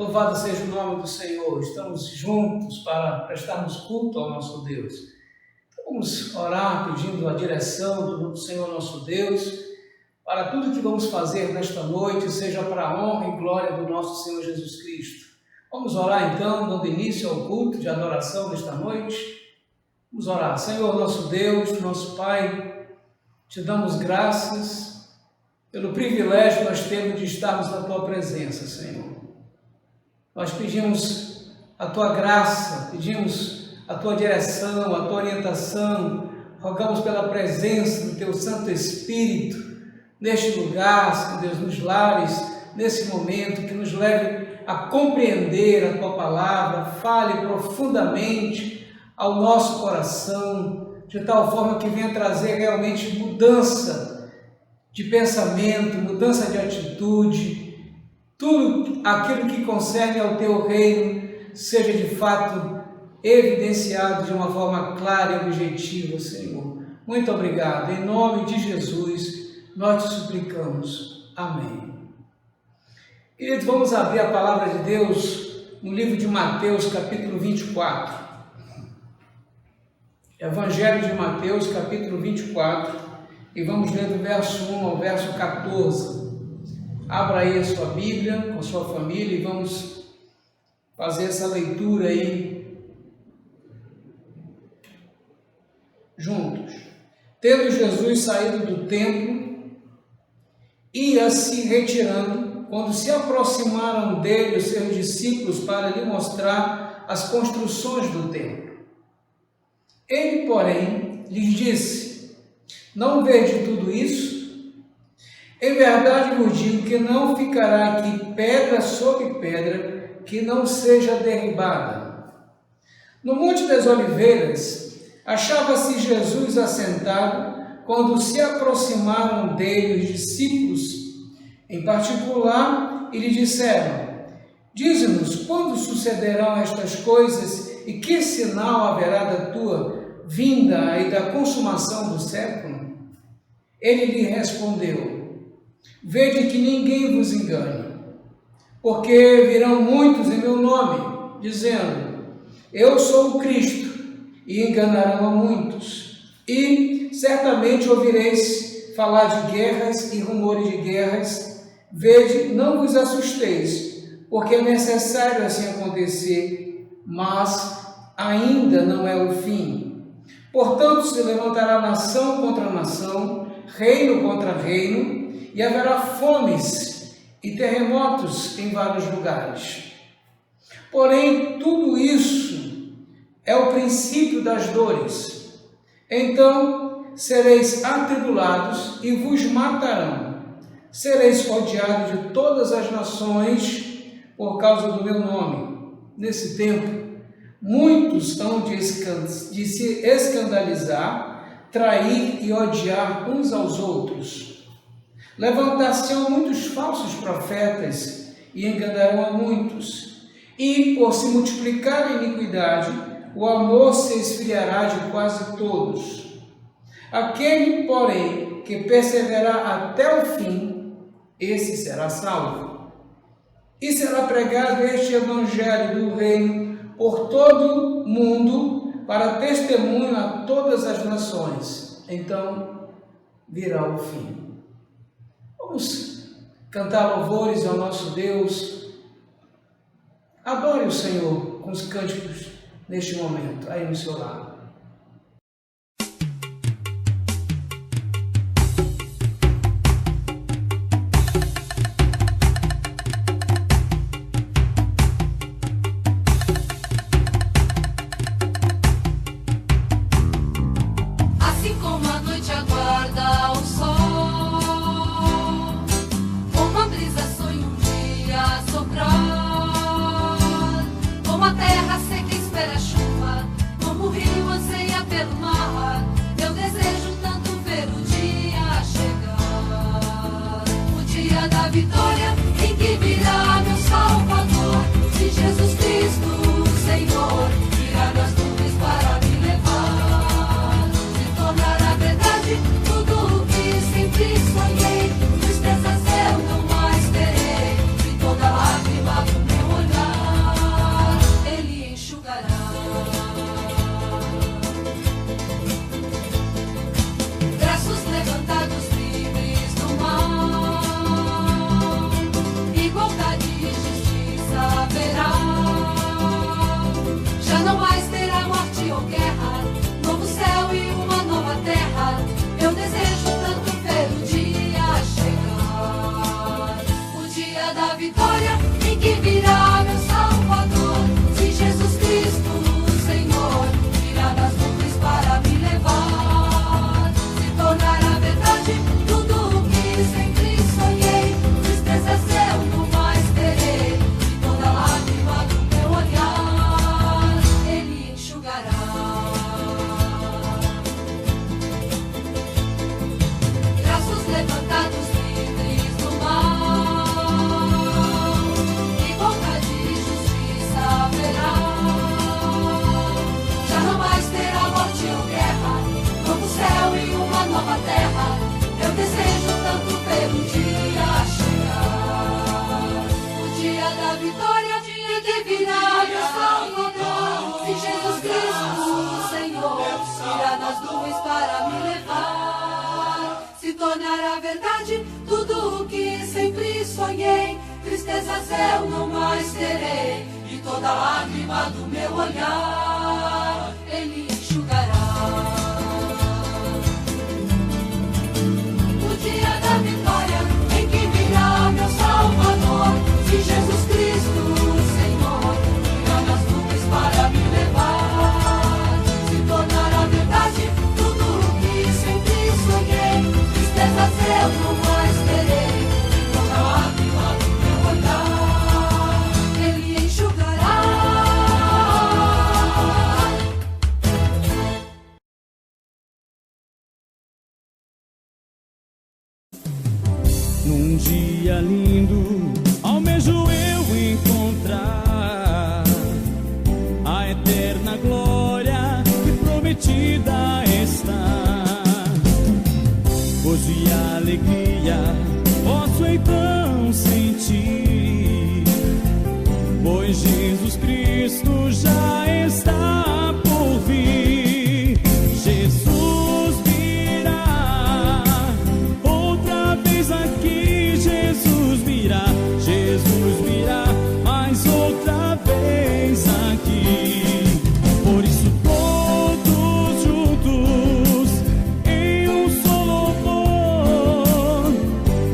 Louvado seja o nome do Senhor. Estamos juntos para prestarmos culto ao nosso Deus. Vamos orar pedindo a direção do Senhor nosso Deus para tudo que vamos fazer nesta noite, seja para a honra e glória do nosso Senhor Jesus Cristo. Vamos orar então, dando início ao culto de adoração desta noite. Vamos orar. Senhor nosso Deus, nosso Pai, te damos graças pelo privilégio que nós temos de estarmos na Tua presença, Senhor. Nós pedimos a Tua graça, pedimos a Tua direção, a Tua orientação, rogamos pela presença do Teu Santo Espírito neste lugar, Senhor Deus, nos lares, nesse momento, que nos leve a compreender a Tua palavra, fale profundamente ao nosso coração, de tal forma que venha trazer realmente mudança de pensamento, mudança de atitude, tudo aquilo que concerne ao Teu reino seja de fato evidenciado de uma forma clara e objetiva, Senhor. Muito obrigado. Em nome de Jesus, nós te suplicamos. Amém. Queridos, vamos abrir a palavra de Deus no livro de Mateus, capítulo 24. Evangelho de Mateus, capítulo 24, e vamos ler do verso 1 ao verso 14. Abra aí a sua Bíblia com a sua família e vamos fazer essa leitura aí juntos. Tendo Jesus saído do templo, ia se retirando, quando se aproximaram dele os seus discípulos para lhe mostrar as construções do templo. Ele, porém, lhes disse: não vede tudo isso? Em verdade vos digo que não ficará aqui pedra sobre pedra que não seja derribada. No Monte das Oliveiras, achava-se Jesus assentado, quando se aproximaram dele os discípulos, em particular, e lhe disseram: dize-nos, quando sucederão estas coisas e que sinal haverá da tua vinda e da consumação do século? Ele lhe respondeu: vede que ninguém vos engane, porque virão muitos em meu nome, dizendo: eu sou o Cristo, e enganarão a muitos. E certamente ouvireis falar de guerras e rumores de guerras. Vede, não vos assusteis, porque é necessário assim acontecer, mas ainda não é o fim. Portanto, se levantará nação contra nação, reino contra reino, e haverá fomes e terremotos em vários lugares. Porém, tudo isso é o princípio das dores. Então sereis atribulados e vos matarão. Sereis odiados de todas as nações por causa do meu nome. Nesse tempo, muitos hão de se escandalizar, trair e odiar uns aos outros. Levantar-se-ão muitos falsos profetas e enganarão a muitos. E, por se multiplicar a iniquidade, o amor se esfriará de quase todos. Aquele, porém, que perseverar até o fim, esse será salvo. E será pregado este evangelho do reino por todo o mundo, para testemunho a todas as nações. Então virá o fim. Vamos cantar louvores ao nosso Deus. Adore o Senhor com os cânticos neste momento, aí no seu lado. Assim como a noite aguarda o sol, como a brisa sonha um dia soprar, como a terra seca espera a chuva, como o rio anseia pelo mar, eu desejo tanto ver o dia chegar, o dia da vitória em que virá meu Salvador, de Jesus Cristo, Senhor, virá das nuvens para me levar, se tornar a verdade levantados livres do mal, e boca de justiça haverá. Já não mais terá morte ou guerra, novo céu e uma nova terra. Eu desejo tanto ver um dia chegar, o dia da vitória, o dia que virá meu Salvador. Se Jesus Cristo, o Senhor, irá nas nuvens para me levar, se tornará verdade tudo o que sempre sonhei. Tristezas eu não mais terei, e toda lágrima do meu olhar Ele enxugará. O dia da vitória em que virá meu Salvador. Se Jesus Cristo, o Senhor, irá nas nuvens para me levar, se tornará verdade tudo o que sempre sonhei. Tristezas eu não mais terei, e toda lágrima do meu olhar Ele enxugará. Num dia lindo, almejo eu encontrar a eterna glória que prometida está. Gozo e alegria posso então sentir, pois Jesus Cristo já está por vir. Jesus virá outra vez aqui, Jesus virá mais outra vez aqui. Por isso todos juntos em um só louvor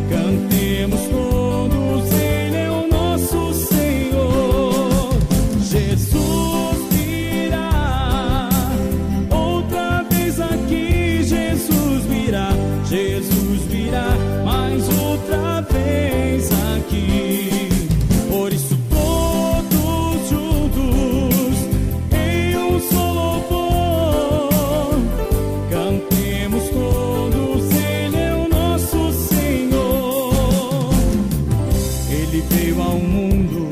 cantemos todos, Ele é o nosso Senhor. Jesus virá outra vez aqui, Jesus virá mais outra vez aqui. Por isso todos juntos em um só louvor cantemos todos, Ele é o nosso Senhor. Ele veio ao mundo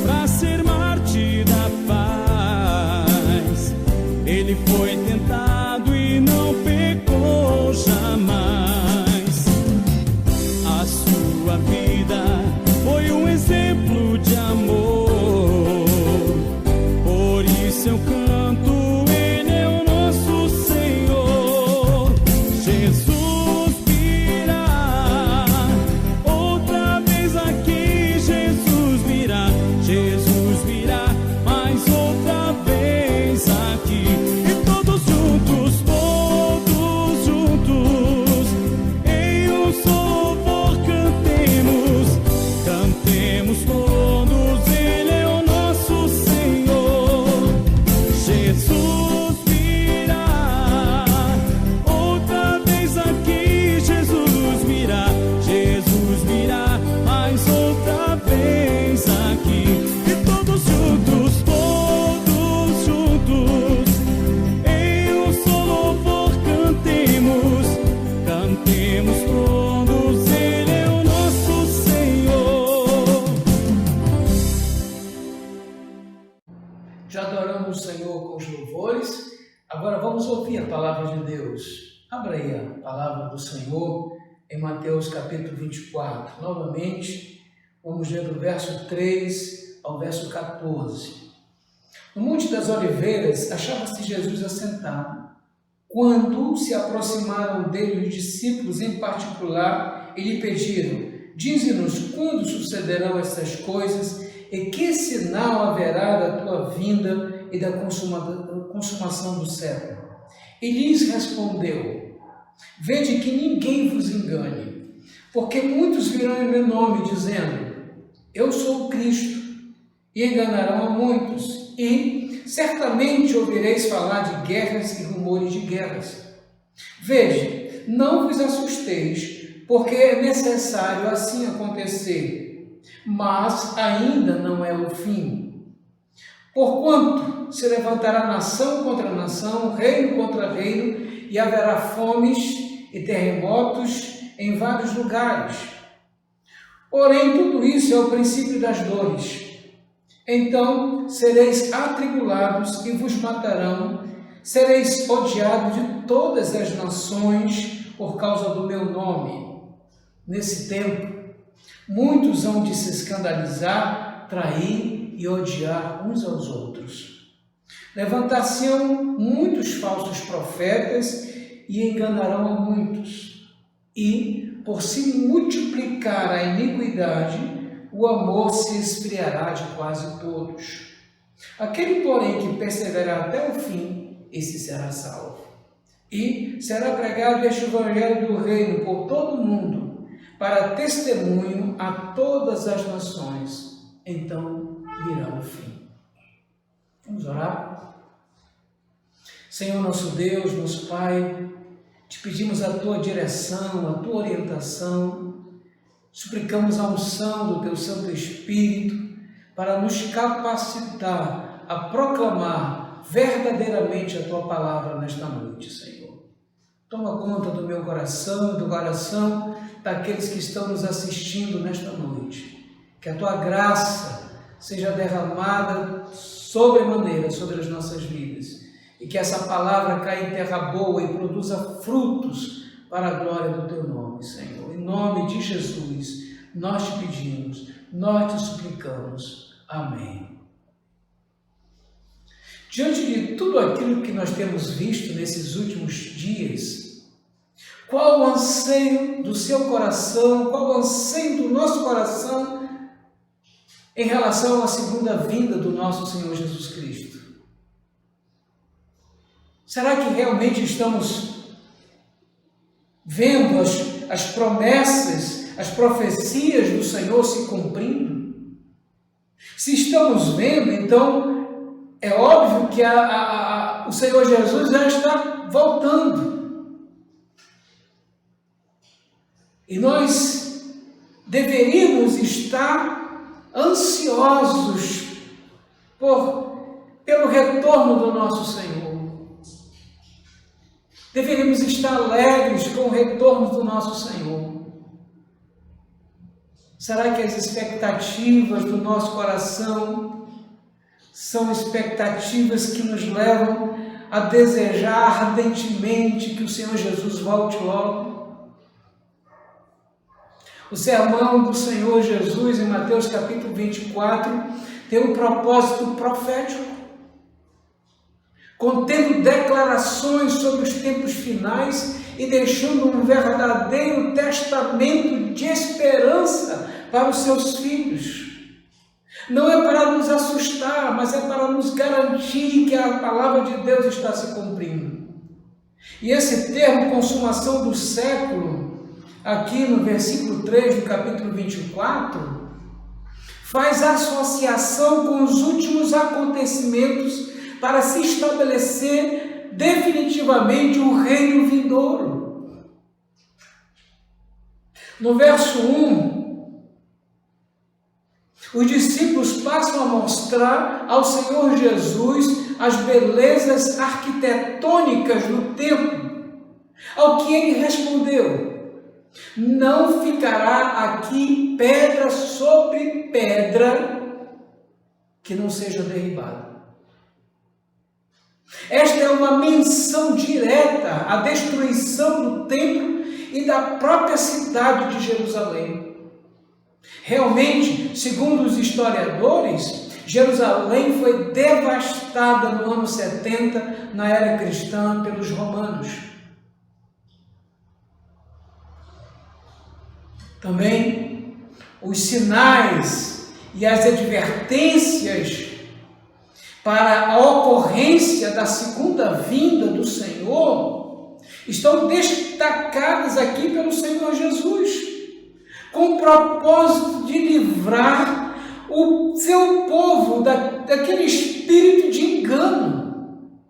para ser mártir da paz. Ele foi tentado e não pecou jamais. A sua vida foi um exemplo de amor. Por isso eu canto, Ele é o nosso Senhor. Jesus virá outra vez aqui, Jesus virá mais outra vez aqui. E todos juntos em um só louvor cantemos todos, Ele é o nosso Senhor. Jesus virá outra vez aqui, Jesus virá mais outra vez aqui. E todos juntos em um só louvor cantemos todos, Ele é o nosso Senhor. Já adoramos o Senhor com os louvores, agora vamos ouvir a palavra de Deus. Abra aí a palavra do Senhor em Mateus capítulo 24. Novamente, vamos ler do verso 3 ao verso 14. No Monte das Oliveiras, achava-se Jesus assentado. Quando se aproximaram dele os discípulos em particular, e lhe pediram: dize-nos quando sucederão essas coisas e que sinal haverá da tua vinda e da consumação do século. E lhes respondeu: vede que ninguém vos engane, porque muitos virão em meu nome dizendo: eu sou o Cristo, e enganarão a muitos, e certamente ouvireis falar de guerras e rumores de guerras. Vede, não vos assusteis, porque é necessário assim acontecer, mas ainda não é o fim. Porquanto se levantará nação contra nação, reino contra reino, e haverá fomes e terremotos em vários lugares. Porém, tudo isso é o princípio das dores. Então sereis atribulados e vos matarão, sereis odiados de todas as nações por causa do meu nome. Nesse tempo, muitos hão de se escandalizar, trair e odiar uns aos outros. Levantar-se-ão muitos falsos profetas e enganarão a muitos. E, por se multiplicar a iniquidade, o amor se esfriará de quase todos. Aquele, porém, que perseverar até o fim, esse será salvo. E será pregado este evangelho do reino por todo o mundo, para testemunho a todas as nações. Então virá o fim. Vamos orar? Senhor nosso Deus, nosso Pai, te pedimos a tua direção, a tua orientação. Suplicamos a unção do teu Santo Espírito para nos capacitar a proclamar verdadeiramente a tua palavra nesta noite, Senhor. Toma conta do meu coração e do coração daqueles que estão nos assistindo nesta noite. Que a tua graça seja derramada sobremaneira sobre as nossas vidas e que essa palavra caia em terra boa e produza frutos para a glória do teu nome, Senhor. Em nome de Jesus, nós te pedimos, nós te suplicamos. Amém. Diante de tudo aquilo que nós temos visto nesses últimos dias, qual o anseio do seu coração, qual o anseio do nosso coração em relação à segunda vinda do nosso Senhor Jesus Cristo? Será que realmente estamos vendo as promessas, as profecias do Senhor se cumprindo? Se estamos vendo, então é óbvio que o Senhor Jesus já está voltando. E nós deveríamos estar ansiosos pelo retorno do nosso Senhor. Deveríamos estar alegres com o retorno do nosso Senhor. Será que as expectativas do nosso coração são expectativas que nos levam a desejar ardentemente que o Senhor Jesus volte logo? O sermão do Senhor Jesus em Mateus capítulo 24 tem um propósito profético, contendo declarações sobre os tempos finais e deixando um verdadeiro testamento de esperança para os seus filhos. Não é para nos assustar, mas é para nos garantir que a palavra de Deus está se cumprindo. E esse termo, consumação do século, aqui no versículo 3 do capítulo 24, faz associação com os últimos acontecimentos para se estabelecer definitivamente o reino vindouro. No verso 1, os discípulos passam a mostrar ao Senhor Jesus as belezas arquitetônicas do templo, ao que ele respondeu: não ficará aqui pedra sobre pedra que não seja derribada. Esta é uma menção direta à destruição do templo e da própria cidade de Jerusalém. Realmente, segundo os historiadores, Jerusalém foi devastada no ano 70, na era cristã, pelos romanos. Também, os sinais e as advertências para a ocorrência da segunda vinda do Senhor estão destacadas aqui pelo Senhor Jesus, com o propósito de livrar o seu povo daquele espírito de engano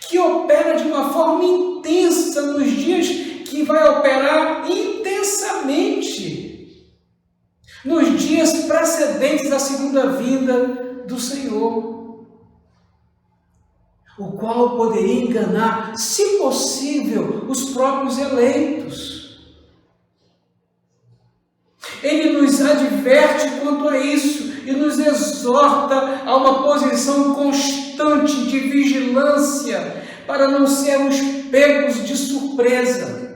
que opera de uma forma intensa nos dias que vai operar intensamente nos dias precedentes à segunda vinda do Senhor. o qual poderia enganar, se possível, os próprios eleitos. Ele nos adverte quanto a isso e nos exorta a uma posição constante de vigilância para não sermos pegos de surpresa.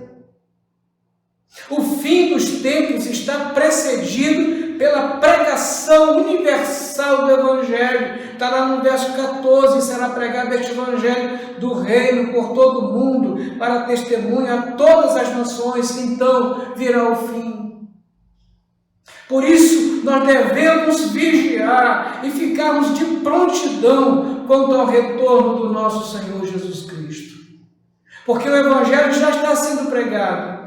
O fim dos tempos está precedido pela pregação universal do Evangelho. Está lá no verso 14, será pregado este Evangelho do reino por todo o mundo, para testemunha a todas as nações, então virá o fim. Por isso, nós devemos vigiar e ficarmos de prontidão quanto ao retorno do nosso Senhor Jesus Cristo. Porque o Evangelho já está sendo pregado.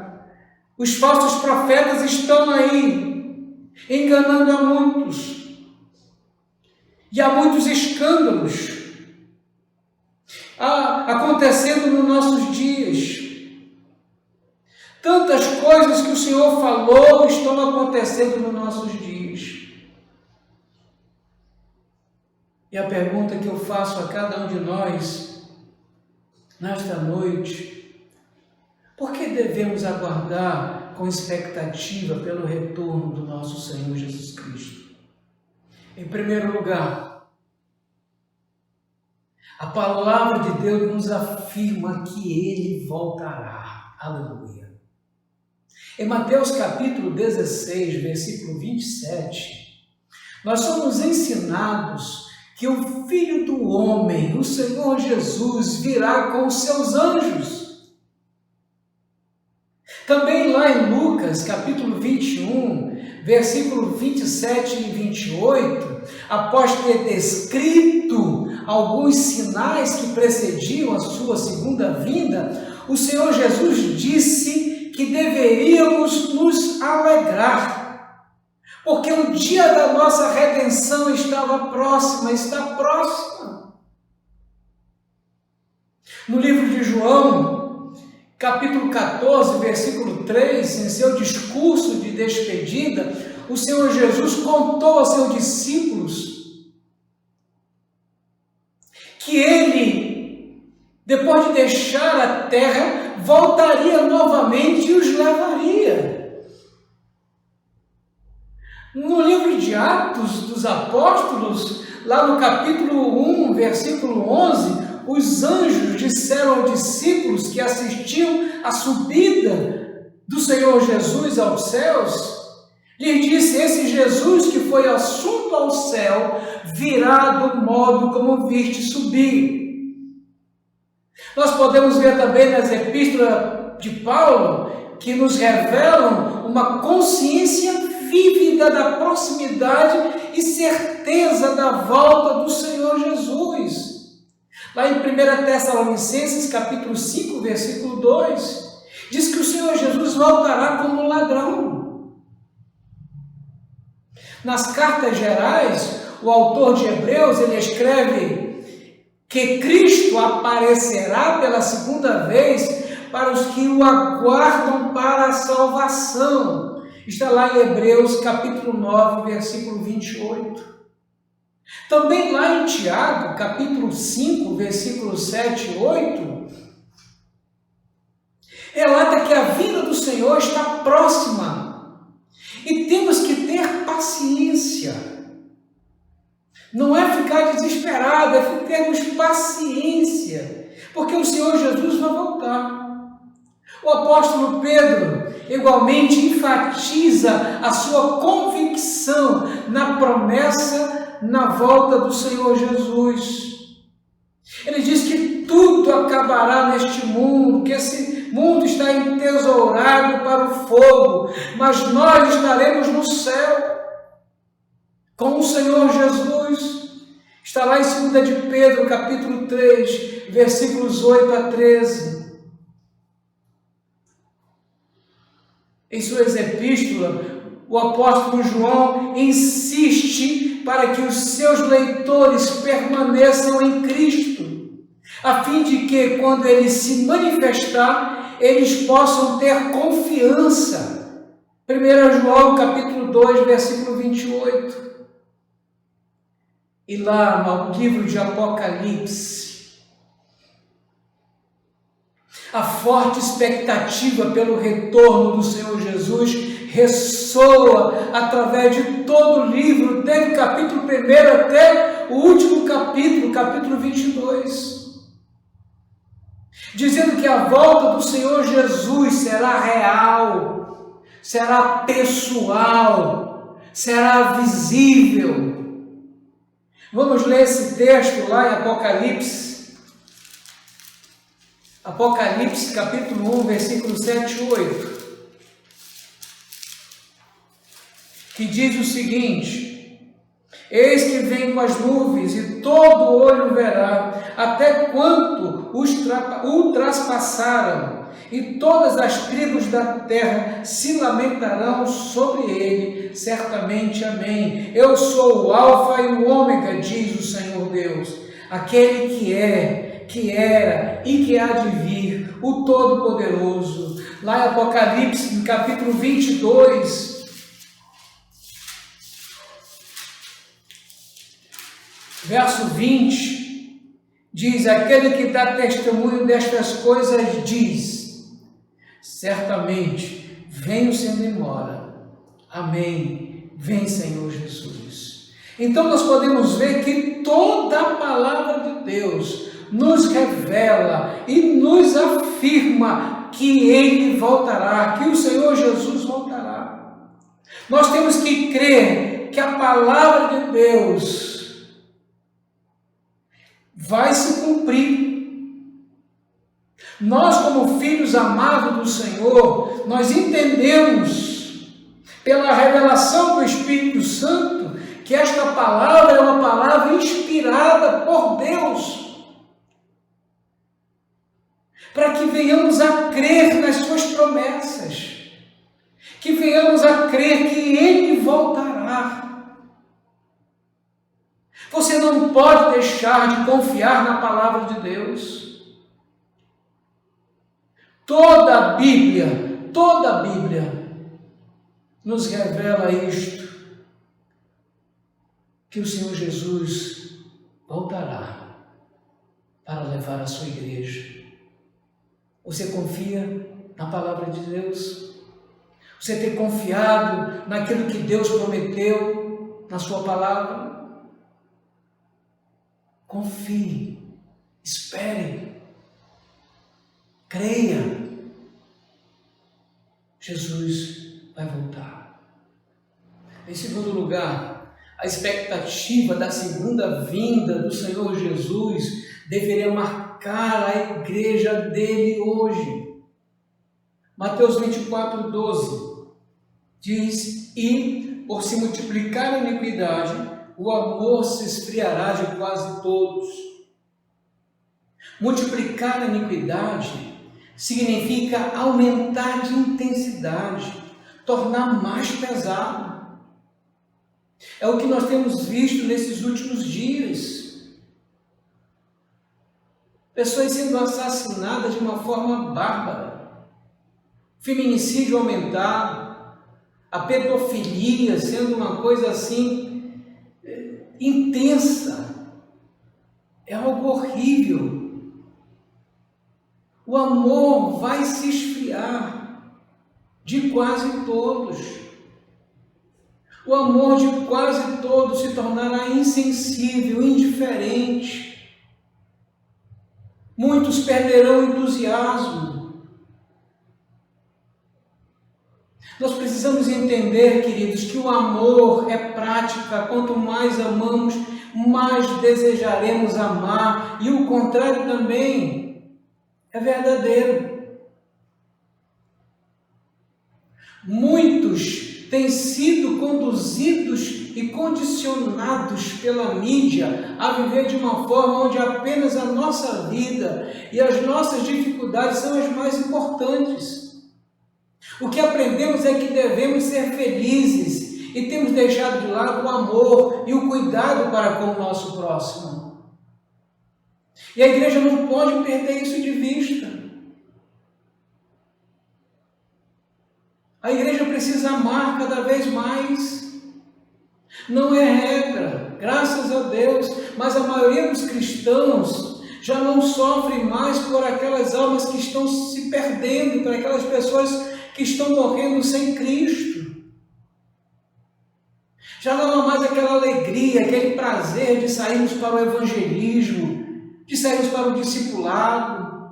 Os falsos profetas estão aí, enganando a muitos. E há muitos escândalos acontecendo nos nossos dias. Tantas coisas que o Senhor falou estão acontecendo nos nossos dias. E a pergunta que eu faço a cada um de nós, nesta noite, por que devemos aguardar com expectativa pelo retorno do nosso Senhor Jesus Cristo? Em primeiro lugar, a palavra de Deus nos afirma que Ele voltará. Aleluia. Em Mateus capítulo 16, versículo 27, nós somos ensinados que o Filho do Homem, o Senhor Jesus, virá com os seus anjos. Também lá em Lucas, capítulo 21, versículo 27 e 28, após ter descrito alguns sinais que precediam a sua segunda vinda, o Senhor Jesus disse que deveríamos nos alegrar, porque o dia da nossa redenção estava próxima, está próxima. No livro de João, capítulo 14, versículo 3, em seu discurso de despedida, o Senhor Jesus contou aos seus discípulos que Ele, depois de deixar a terra, voltaria novamente e os levaria. No livro de Atos dos Apóstolos, lá no capítulo 1, versículo 11, os anjos disseram aos discípulos que assistiam à subida do Senhor Jesus aos céus, lhe disse: esse Jesus que foi assunto ao céu virá do modo como viste subir. Nós podemos ver também nas epístolas de Paulo que nos revelam uma consciência vívida da proximidade e certeza da volta do Senhor Jesus. Lá em 1 Tessalonicenses, capítulo 5, versículo 2, diz que o Senhor Jesus voltará como ladrão. Nas cartas gerais, o autor de Hebreus, ele escreve que Cristo aparecerá pela segunda vez para os que o aguardam para a salvação. Está lá em Hebreus, capítulo 9, versículo 28. Também lá em Tiago, capítulo 5, versículos 7 e 8, relata que a vinda do Senhor está próxima e temos que ter paciência. Não é ficar desesperado, é termos paciência, porque o Senhor Jesus vai voltar. O apóstolo Pedro igualmente enfatiza a sua convicção na promessa na volta do Senhor Jesus. Ele diz que tudo acabará neste mundo, que esse mundo está entesourado para o fogo, mas nós estaremos no céu com o Senhor Jesus. Está lá em 2 de Pedro, capítulo 3, versículos 8 a 13. Em suas epístolas, o apóstolo João insiste para que os seus leitores permaneçam em Cristo, a fim de que, quando Ele se manifestar, eles possam ter confiança. 1 João, capítulo 2, versículo 28. E lá no livro de Apocalipse, A forte expectativa pelo retorno do Senhor Jesus ressoa através de todo o livro, desde o capítulo 1 até o último capítulo, capítulo 22, dizendo que a volta do Senhor Jesus será real, será pessoal, será visível. Vamos ler esse texto lá em Apocalipse capítulo 1, versículo 7 e 8, que diz o seguinte: eis que vem com as nuvens, e todo olho verá, até quanto o traspassaram, e todas as tribos da terra se lamentarão sobre ele, certamente. Amém. Eu sou o Alfa e o Ômega, diz o Senhor Deus, aquele que é, que era e que há de vir, o Todo-Poderoso. Lá em Apocalipse, no capítulo 22, verso 20, diz: aquele que dá testemunho destas coisas diz, certamente venho sem demora. Amém. Vem, Senhor Jesus. Então nós podemos ver que toda a palavra de Deus nos revela e nos afirma que Ele voltará, que o Senhor Jesus voltará. Nós temos que crer que a palavra de Deus vai se cumprir. Nós, como filhos amados do Senhor, nós entendemos pela revelação do Espírito Santo que esta palavra é uma palavra inspirada por Deus, para que venhamos a crer nas suas promessas, que venhamos a crer que Ele voltará. Você não pode deixar de confiar na palavra de Deus. Toda a Bíblia nos revela isto, que o Senhor Jesus voltará para levar a sua igreja. Você confia na palavra de Deus? Você tem confiado naquilo que Deus prometeu na sua palavra? Confie, espere, creia. Jesus vai voltar. Em segundo lugar, a expectativa da segunda vinda do Senhor Jesus deveria marcar a igreja dele hoje. Mateus 24, 12 diz: e por se multiplicar a iniquidade, o amor se esfriará de quase todos. Multiplicar a iniquidade significa aumentar de intensidade, tornar mais pesado. É o que nós temos visto nesses últimos dias. Pessoas sendo assassinadas de uma forma bárbara, feminicídio aumentado, a pedofilia sendo uma coisa assim intensa. É algo horrível. O amor vai se esfriar de quase todos. O amor de quase todos se tornará insensível, indiferente. Muitos perderão o entusiasmo. Nós precisamos entender, queridos, que o amor é prática. Quanto mais amamos, mais desejaremos amar. E o contrário também é verdadeiro. Muitos têm sido conduzidos e condicionados pela mídia a viver de uma forma onde apenas a nossa vida e as nossas dificuldades são as mais importantes. O que aprendemos é que devemos ser felizes e temos deixado de lado o amor e o cuidado para com o nosso próximo. E a igreja não pode perder isso de vista. A igreja precisa amar cada vez mais. Não é regra, graças a Deus, mas a maioria dos cristãos já não sofre mais por aquelas almas que estão se perdendo, por aquelas pessoas que estão morrendo sem Cristo. Já não há mais aquela alegria, aquele prazer de sairmos para o evangelismo, de sairmos para o discipulado,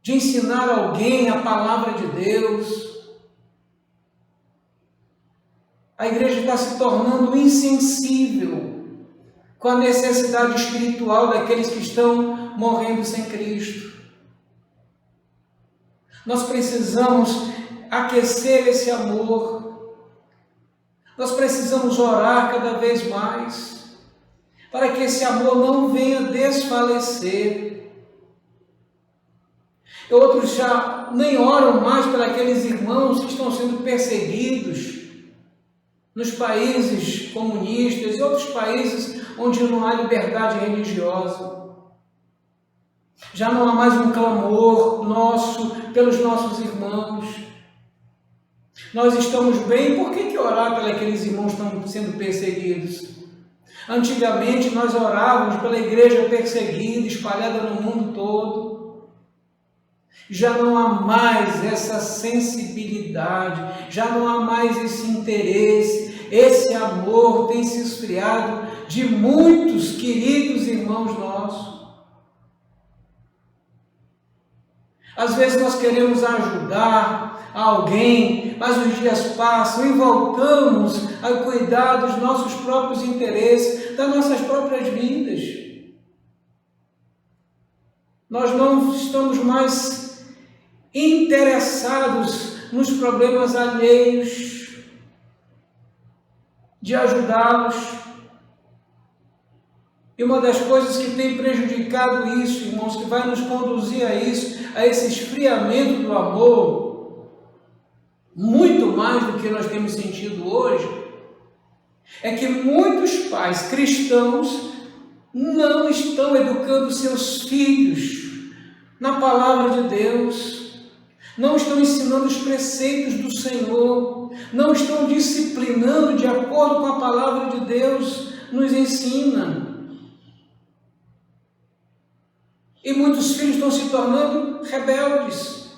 de ensinar alguém a palavra de Deus. A igreja está se tornando insensível com a necessidade espiritual daqueles que estão morrendo sem Cristo. Nós precisamos aquecer esse amor. Nós precisamos orar cada vez mais para que esse amor não venha desfalecer. Outros já nem oram mais por aqueles irmãos que estão sendo perseguidos nos países comunistas e outros países onde não há liberdade religiosa. Já não há mais um clamor nosso pelos nossos irmãos. Nós estamos bem, por que orar pelos irmãos que estão sendo perseguidos? Antigamente nós orávamos pela igreja perseguida, espalhada no mundo todo. Já não há mais essa sensibilidade, já não há mais esse interesse, esse amor tem se esfriado de muitos queridos irmãos nossos. Às vezes nós queremos ajudar alguém, mas os dias passam e voltamos a cuidar dos nossos próprios interesses, das nossas próprias vidas. Nós não estamos mais interessados nos problemas alheios, de ajudá-los. E uma das coisas que tem prejudicado isso, irmãos, que vai nos conduzir a isso, a esse esfriamento do amor, muito mais do que nós temos sentido hoje, é que muitos pais cristãos não estão educando seus filhos na palavra de Deus, não estão ensinando os preceitos do Senhor, não estão disciplinando de acordo com a palavra de Deus nos ensina. E muitos filhos estão se tornando rebeldes.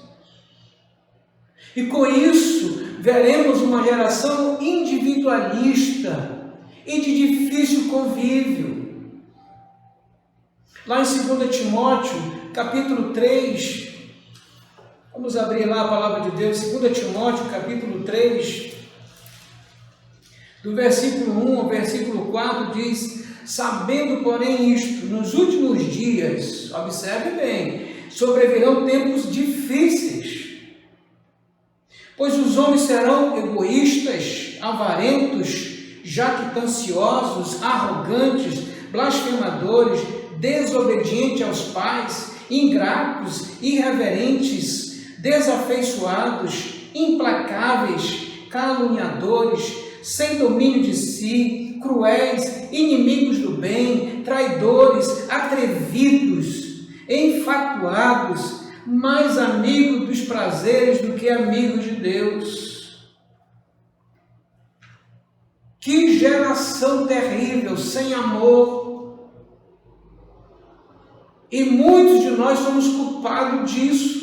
E com isso, veremos uma geração individualista e de difícil convívio. Lá em 2 Timóteo, capítulo 3, vamos abrir lá a palavra de Deus, 2 Timóteo, capítulo 3, do versículo 1 ao versículo 4, diz: sabendo, porém, isto, nos últimos dias, observe bem, sobrevirão tempos difíceis, pois os homens serão egoístas, avarentos, jactanciosos, arrogantes, blasfemadores, desobedientes aos pais, ingratos, irreverentes, desafeiçoados, implacáveis, caluniadores, sem domínio de si, cruéis, inimigos do bem, traidores, atrevidos, enfatuados, mais amigos dos prazeres do que amigos de Deus. Que geração terrível, sem amor! E muitos de nós somos culpados disso,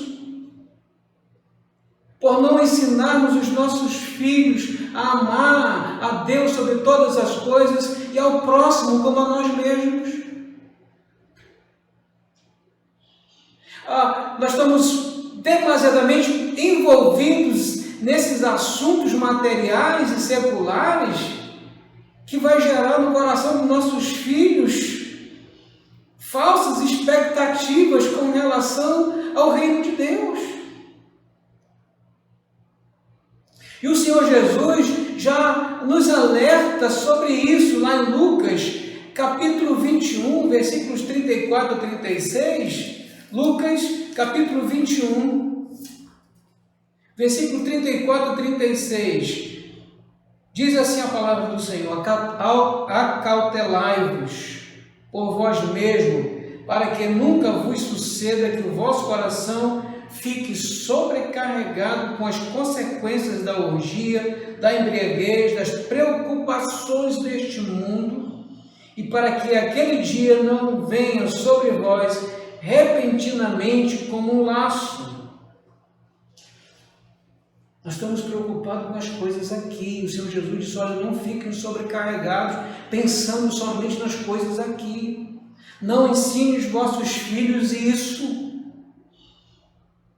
por não ensinarmos os nossos filhos a amar a Deus sobre todas as coisas e ao próximo como a nós mesmos. Nós estamos demasiadamente envolvidos nesses assuntos materiais e seculares que vai gerar no coração dos nossos filhos falsas expectativas com relação ao reino de Deus. E o Senhor Jesus já nos alerta sobre isso lá em Lucas, capítulo 21, versículos 34 a 36. Lucas, capítulo 21, versículo 34 a 36. Diz assim a palavra do Senhor: acautelai-vos por vós mesmo, para que nunca vos suceda que o vosso coração fique sobrecarregado com as consequências da orgia, da embriaguez, das preocupações deste mundo, e para que aquele dia não venha sobre vós repentinamente como um laço. Nós estamos preocupados com as coisas aqui. O Senhor Jesus disse, olha, não fiquem sobrecarregados, pensando somente nas coisas aqui. Não ensine os vossos filhos isso.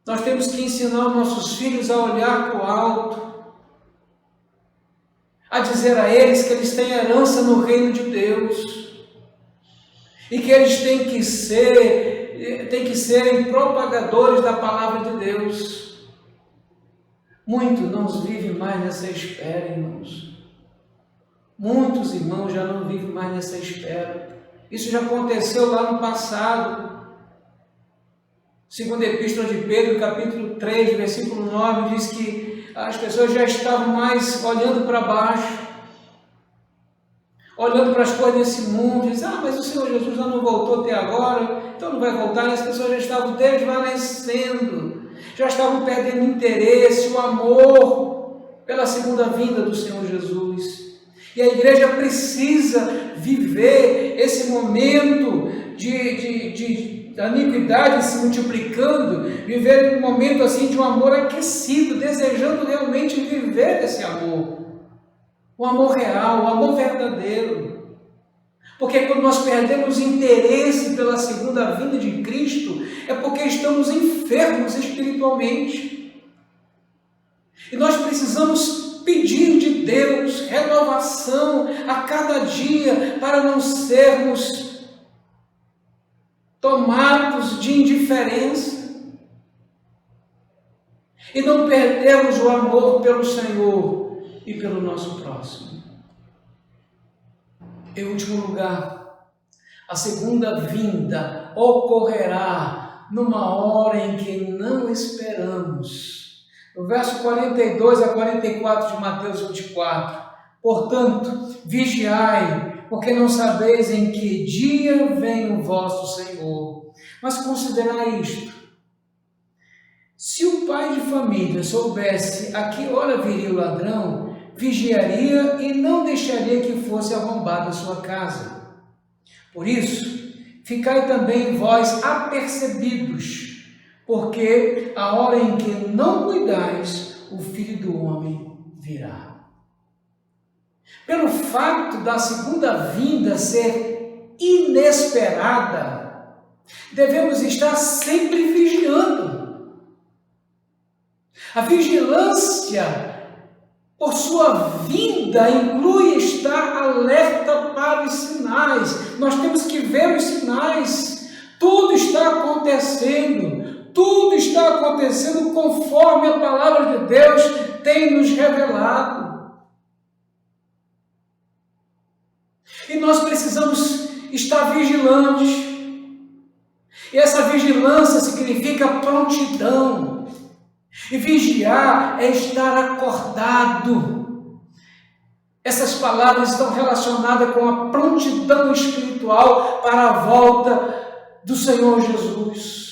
Nós temos que ensinar os nossos filhos a olhar para o alto, a dizer a eles que eles têm herança no reino de Deus e que eles têm que serem propagadores da palavra de Deus. Muitos não vivem mais nessa espera, irmãos. Muitos irmãos já não vivem mais nessa espera. Isso já aconteceu lá no passado. Segunda Epístola de Pedro, capítulo 3, versículo 9, diz que as pessoas já estavam mais olhando para baixo, olhando para as coisas desse mundo, dizem, mas o Senhor Jesus já não voltou até agora, então não vai voltar, e as pessoas já estavam desvanecendo, já estavam perdendo interesse, o amor pela segunda vinda do Senhor Jesus. E a igreja precisa viver esse momento da iniquidade se multiplicando, viver um momento assim de um amor aquecido, desejando realmente viver esse amor. O amor real, o amor verdadeiro. Porque quando nós perdemos interesse pela segunda vinda de Cristo, é porque estamos enfermos espiritualmente. E nós precisamos pedir de Deus renovação a cada dia para não sermos tomados de indiferença e não perdermos o amor pelo Senhor e pelo nosso próximo. Em último lugar, a segunda vinda ocorrerá numa hora em que não esperamos. No verso 42 a 44 de Mateus 24, portanto, vigiai, porque não sabeis em que dia vem o vosso Senhor. Mas considerai isto: se o pai de família soubesse a que hora viria o ladrão, vigiaria e não deixaria que fosse arrombada a sua casa. Por isso, ficai também vós apercebidos, porque a hora em que não cuidais, o Filho do Homem virá. Pelo fato da segunda vinda ser inesperada, devemos estar sempre vigiando. A vigilância por sua vinda inclui estar alerta para os sinais. Nós temos que ver os sinais. Tudo está acontecendo conforme a palavra de Deus tem nos revelado. E nós precisamos estar vigilantes. E essa vigilância significa prontidão. E vigiar é estar acordado. Essas palavras estão relacionadas com a prontidão espiritual para a volta do Senhor Jesus.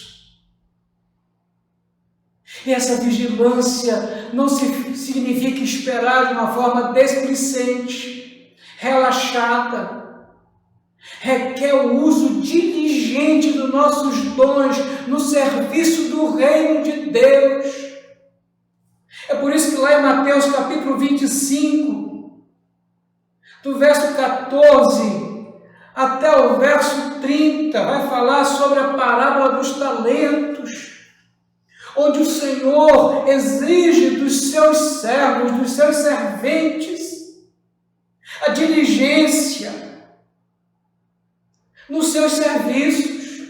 E essa vigilância não significa esperar de uma forma desplicente, relaxada. Requer o uso diligente dos nossos dons no serviço do reino de Deus. É por isso que lá em Mateus capítulo 25, do verso 14 até o verso 30, vai falar sobre a parábola dos talentos, onde o Senhor exige dos seus servos, dos seus serventes, a diligência nos seus serviços.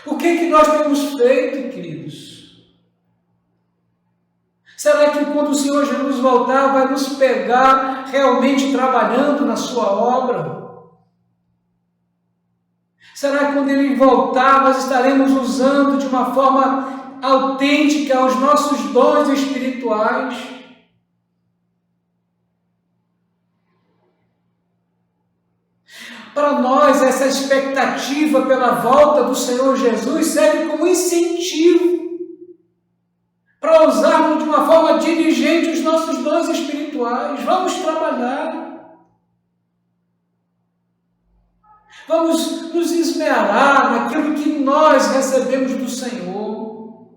O que nós temos feito, queridos? Será que quando o Senhor Jesus voltar, vai nos pegar realmente trabalhando na sua obra? Será que quando Ele voltar, nós estaremos usando de uma forma autêntica os nossos dons espirituais? Para nós, essa expectativa pela volta do Senhor Jesus serve como incentivo para usarmos de uma forma diligente os nossos dons espirituais. Vamos trabalhar. Vamos nos esmerar naquilo que nós recebemos do Senhor.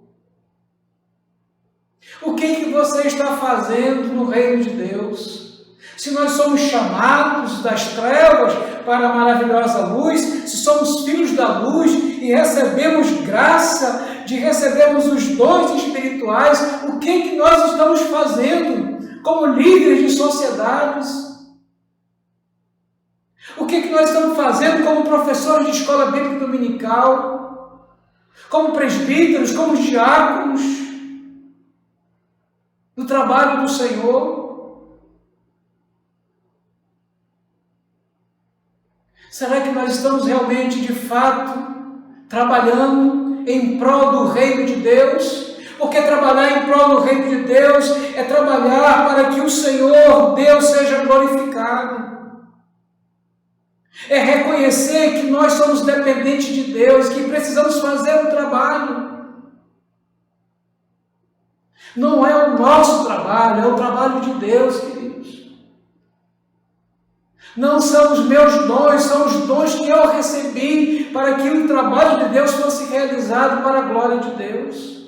O que você está fazendo no reino de Deus? Se nós somos chamados das trevas para a maravilhosa luz, se somos filhos da luz e recebemos graça de recebermos os dons espirituais, o que nós estamos fazendo como líderes de sociedades? O que nós estamos fazendo como professores de escola bíblica dominical, como presbíteros, como diáconos, no trabalho do Senhor? Será que nós estamos realmente, de fato, trabalhando em prol do reino de Deus? Porque trabalhar em prol do reino de Deus é trabalhar para que o Senhor, Deus, seja glorificado. É reconhecer que nós somos dependentes de Deus, que precisamos fazer um trabalho. Não é o nosso trabalho, é o trabalho de Deus, queridos. Não são os meus dons, são os dons que eu recebi para que o trabalho de Deus fosse realizado para a glória de Deus.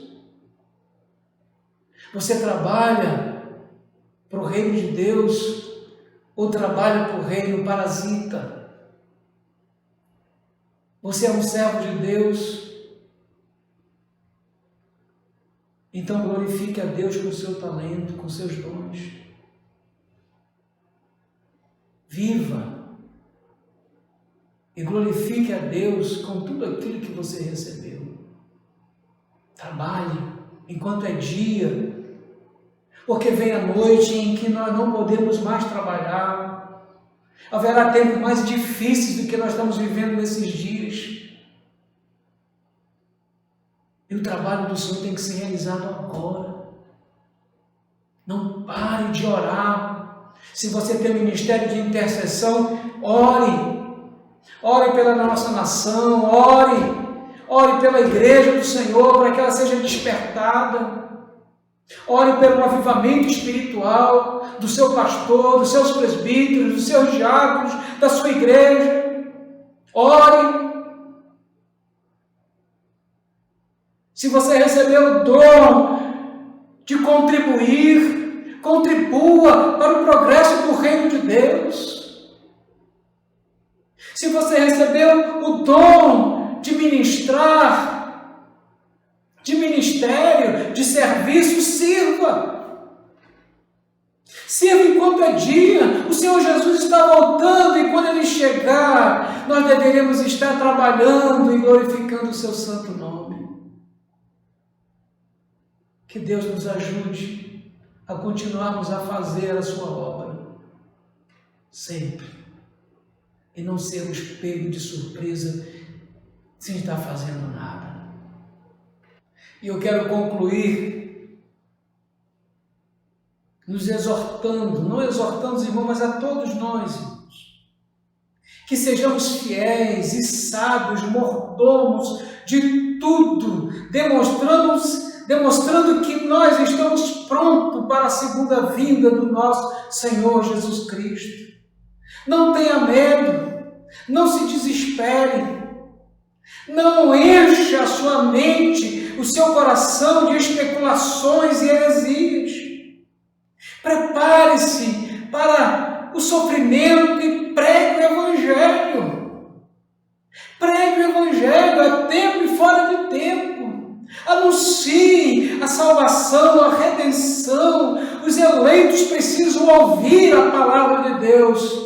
Você trabalha para o reino de Deus ou trabalha para o reino parasita? Você é um servo de Deus? Então glorifique a Deus com o seu talento, com seus dons. Viva e glorifique a Deus com tudo aquilo que você recebeu. Trabalhe enquanto é dia, porque vem a noite em que nós não podemos mais trabalhar. Haverá tempos mais difíceis do que nós estamos vivendo nesses dias. E o trabalho do Senhor tem que ser realizado agora. Não pare de orar. Se você tem ministério de intercessão, ore. Ore pela nossa nação, ore pela igreja do Senhor, para que ela seja despertada. Ore pelo avivamento espiritual do seu pastor, dos seus presbíteros, dos seus diáconos, da sua igreja. Ore. Se você recebeu o dom de contribuir, contribua para o progresso do reino de Deus. Se você recebeu o dom de ministrar, de ministério, de serviço, sirva. Sirva enquanto é dia. O Senhor Jesus está voltando e quando Ele chegar, nós deveremos estar trabalhando e glorificando o Seu santo nome. Que Deus nos ajude a continuarmos a fazer a Sua obra, sempre, e não sermos pegos de surpresa sem estar fazendo nada. E eu quero concluir nos exortando, não exortando os irmãos, mas a todos nós, irmãos, que sejamos fiéis e sábios, mordomos de tudo, demonstrando que nós estamos prontos para a segunda vinda do nosso Senhor Jesus Cristo. Não tenha medo, não se desespere, não encha a sua mente, o seu coração de especulações e heresias. Prepare-se para o sofrimento e pregue o Evangelho. Pregue o Evangelho a tempo e fora de tempo. Anuncie a salvação, a redenção. Os eleitos precisam ouvir a palavra de Deus.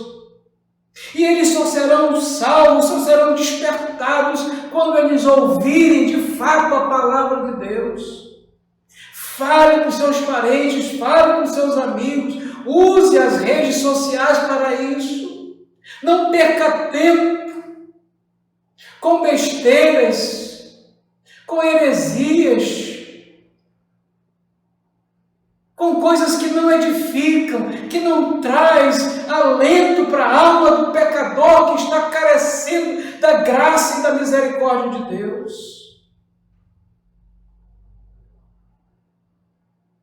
E eles só serão salvos, só serão despertados quando eles ouvirem de fato a palavra de Deus. Fale com seus parentes, fale com seus amigos, use as redes sociais para isso. Não perca tempo com besteiras, com heresias, com coisas que não edificam, que não traz alento para a alma do pecador que está carecendo da graça e da misericórdia de Deus.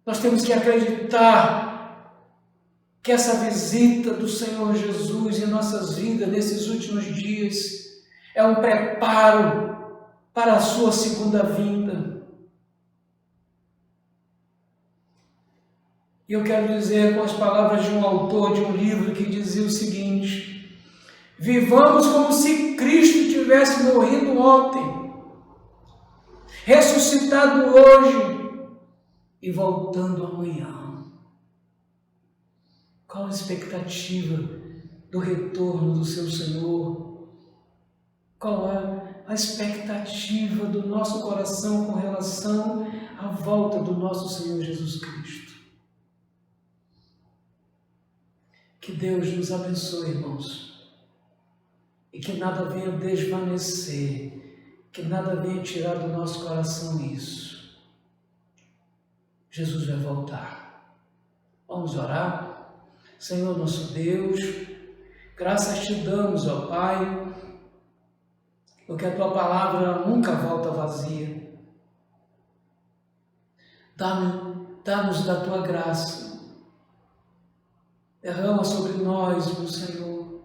Nós temos que acreditar que essa visita do Senhor Jesus em nossas vidas nesses últimos dias é um preparo para a sua segunda vinda. E eu quero dizer com as palavras de um autor de um livro que dizia o seguinte: vivamos como se Cristo tivesse morrido ontem, ressuscitado hoje e voltando amanhã. Qual a expectativa do retorno do seu Senhor? Qual é a expectativa do nosso coração com relação à volta do nosso Senhor Jesus Cristo? Que Deus nos abençoe, irmãos, e que nada venha desvanecer, que nada venha tirar do nosso coração isso. Jesus vai voltar. Vamos orar? Senhor nosso Deus, graças te damos, ó Pai, porque a Tua palavra nunca volta vazia. Dá-nos da Tua graça. Derrama sobre nós, meu Senhor,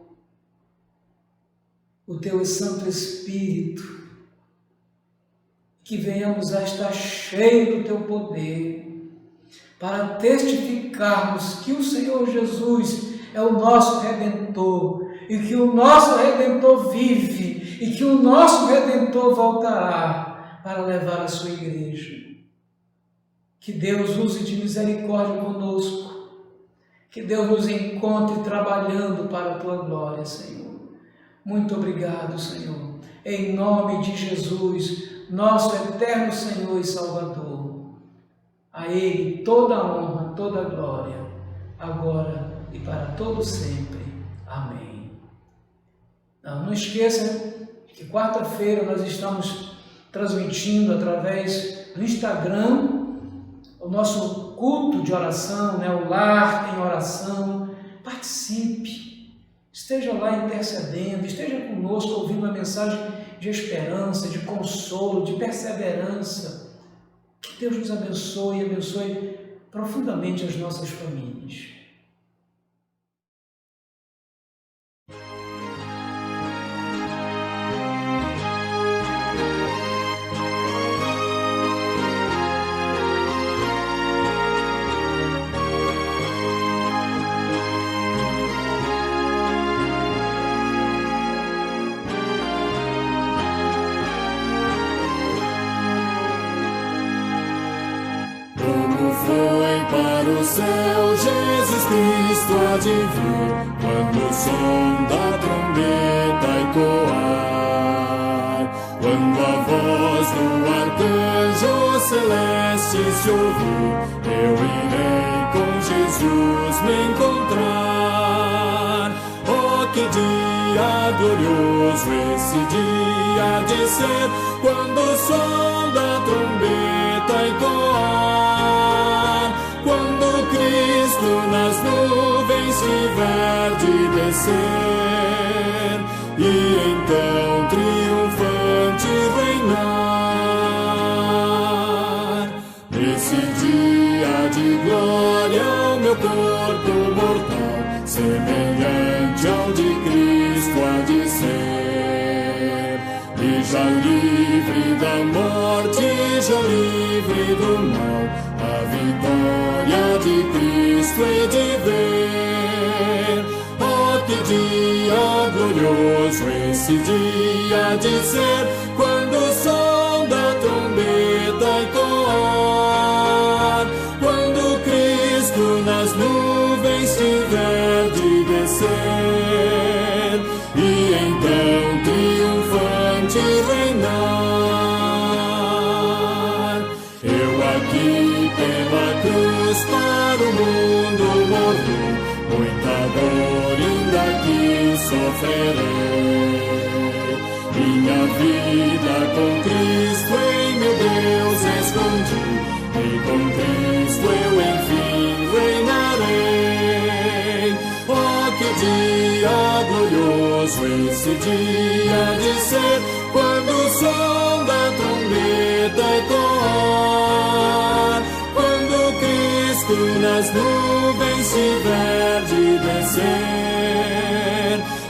o Teu Santo Espírito, que venhamos a estar cheios do Teu poder, para testificarmos que o Senhor Jesus é o nosso Redentor, e que o nosso Redentor vive, e que o nosso Redentor voltará para levar a sua igreja. Que Deus use de misericórdia conosco, que Deus nos encontre trabalhando para a Tua glória, Senhor. Muito obrigado, Senhor. Em nome de Jesus, nosso eterno Senhor e Salvador. A Ele toda a honra, toda a glória, agora e para todo sempre. Amém. Não esqueça que quarta-feira nós estamos transmitindo através do Instagram o nosso culto de oração, o Lar em Oração. Participe, esteja lá intercedendo, esteja conosco ouvindo uma mensagem de esperança, de consolo, de perseverança. Que Deus nos abençoe e abençoe profundamente as nossas famílias. O céu, Jesus Cristo há de vir, quando o som da trombeta ecoar, quando a voz do arcanjo celeste se ouvir, eu irei com Jesus me encontrar. Oh, que dia glorioso esse dia há de ser, quando o som da trombeta ecoar, quando Cristo nas nuvens tiver de descer, e então triunfante reinar. Nesse dia de glória o meu corpo mortal, semelhante ao de Cristo há de ser, e já livre da morte, já livre do mal, a vitória de Cristo hei de ver. Oh, que dia glorioso esse dia de ser, quando o som da trombeta ecoar, quando Cristo nas nuvens tiver de descer, e então triunfante reinar. Eu aqui pela cruz para o mundo morri, muita dor ainda aqui sofrerei. Minha vida com Cristo em meu Deus escondi, e com Cristo eu enfim reinarei. Oh, que dia glorioso esse dia de ser, quando o som da trombeta ecoar, quando Cristo Cristo nas nuvens tiver de descer,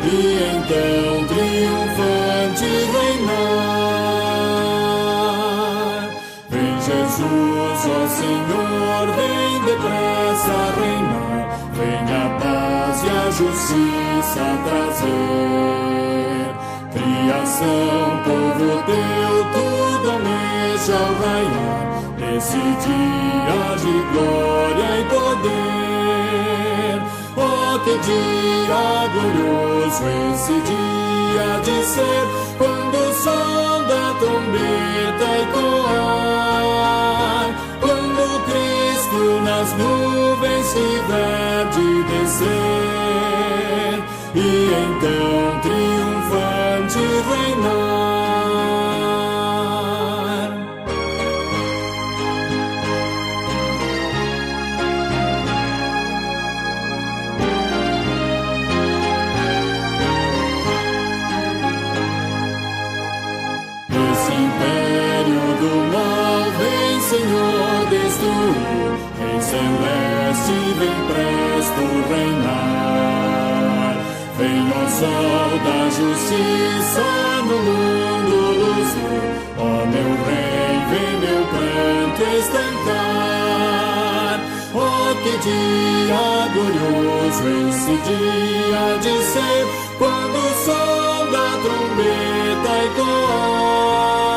e então triunfante reinar. Vem Jesus, ó Senhor, vem depressa reinar, vem a paz e a justiça trazer. Criação, povo teu, tudo almeja ao raiar, nesse dia de glória e poder. Oh, que dia glorioso esse dia de ser, quando o som da trombeta ecoar, quando Cristo nas nuvens tiver de descer, e então triunfante reinar. Esse império do mal vem, Senhor, destruir, Rei celeste vem presto reinar. Vem, ó sol da justiça, no mundo luzir, ó meu Rei, vem meu pranto estancar. Oh, que dia glorioso esse dia de ser, quando o som da trombeta ecoar,